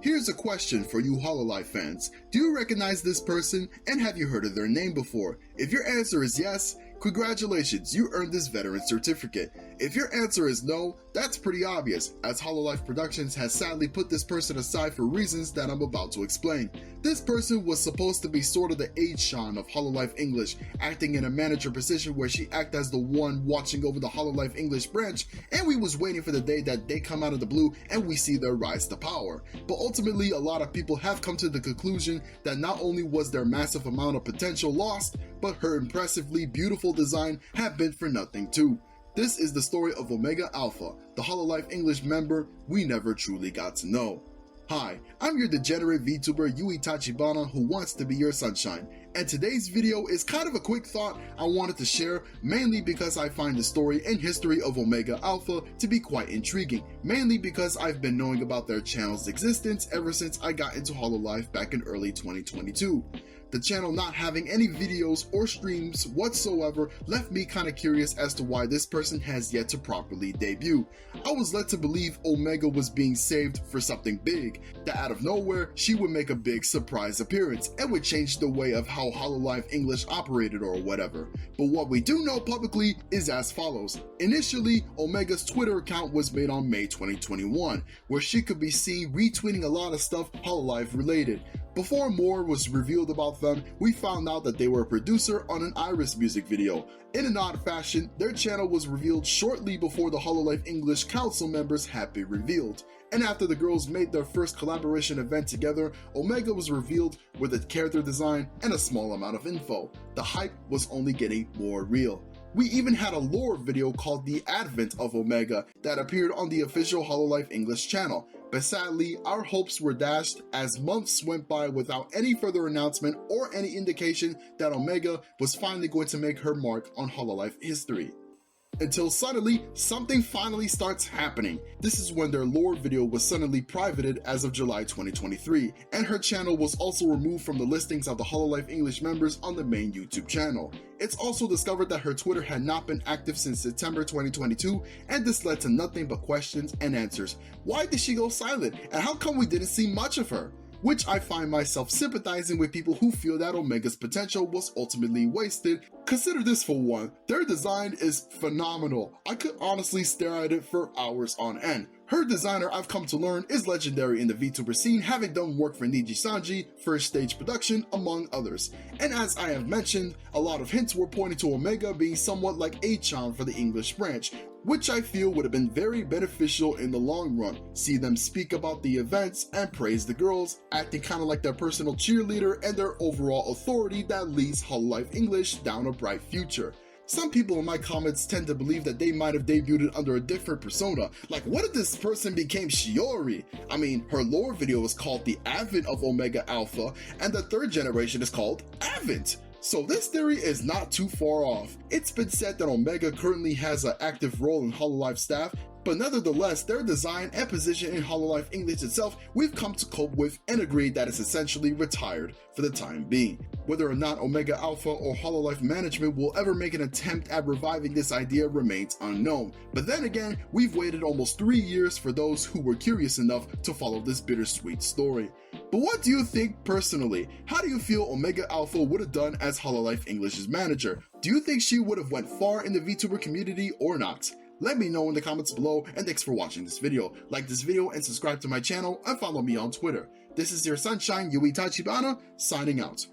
Here's a question for you Hololive fans. Do you recognize this person and have you heard of their name before? If your answer is yes, congratulations, you earned this veteran certificate. If your answer is no, that's pretty obvious, as Hololive Productions has sadly put this person aside for reasons that I'm about to explain. This person was supposed to be sort of the A-chan of Hololive English, acting in a manager position where she act as the one watching over the Hololive English branch, and we was waiting for the day that they come out of the blue and we see their rise to power. But ultimately, a lot of people have come to the conclusion that not only was their massive amount of potential lost, but her impressively beautiful design have been for nothing too. This is the story of Omega Alpha, the Hololive English member we never truly got to know. Hi, I'm your degenerate VTuber Yui Tachibana who wants to be your sunshine, and today's video is kind of a quick thought I wanted to share, mainly because I find the story and history of Omega Alpha to be quite intriguing, mainly because I've been knowing about their channel's existence ever since I got into Hololive back in early 2022. The channel not having any videos or streams whatsoever left me kinda curious as to why this person has yet to properly debut. I was led to believe Omega was being saved for something big, that out of nowhere she would make a big surprise appearance and would change the way of how Hololive English operated or whatever. But what we do know publicly is as follows. Initially, Omega's Twitter account was made on May 2021, where she could be seen retweeting a lot of stuff Hololive related. Before more was revealed about them, we found out that they were a producer on an Iris music video. In an odd fashion, their channel was revealed shortly before the Hololive English Council members had been revealed. And after the girls made their first collaboration event together, Omega was revealed with a character design and a small amount of info. The hype was only getting more real. We even had a lore video called The Advent of Omega that appeared on the official Hololive English channel. But sadly, our hopes were dashed as months went by without any further announcement or any indication that Omega was finally going to make her mark on Hololive history. Until suddenly, something finally starts happening. This is when their lore video was suddenly privated as of July 2023, and her channel was also removed from the listings of the Hololive English members on the main YouTube channel. It's also discovered that her Twitter had not been active since September 2022, and this led to nothing but questions and answers. Why did she go silent, and how come we didn't see much of her? Which I find myself sympathizing with people who feel that Omega's potential was ultimately wasted. Consider this for one, their design is phenomenal. I could honestly stare at it for hours on end. Her designer, I've come to learn, is legendary in the VTuber scene, having done work for Niji Sanji, First Stage Production, among others. And as I have mentioned, a lot of hints were pointing to Omega being somewhat like A-chan for the English branch, which I feel would have been very beneficial in the long run. See them speak about the events and praise the girls, acting kinda like their personal cheerleader and their overall authority that leads Hololive English down a bright future. Some people in my comments tend to believe that they might have debuted under a different persona. Like, what if this person became Shiori? I mean, her lore video was called The Advent of Omega Alpha, and the third generation is called Advent. So this theory is not too far off. It's been said that Omega currently has an active role in Hololive staff, but nevertheless, their design and position in Hololive English itself we've come to cope with and agree that it's essentially retired for the time being. Whether or not Omega Alpha or Hololive management will ever make an attempt at reviving this idea remains unknown. But then again, we've waited almost 3 years for those who were curious enough to follow this bittersweet story. But what do you think personally? How do you feel Omega Alpha would have done as Hololive English's manager? Do you think she would have went far in the VTuber community or not? Let me know in the comments below, and thanks for watching this video. Like this video and subscribe to my channel and follow me on Twitter. This is your sunshine, Yui Tachibana, signing out.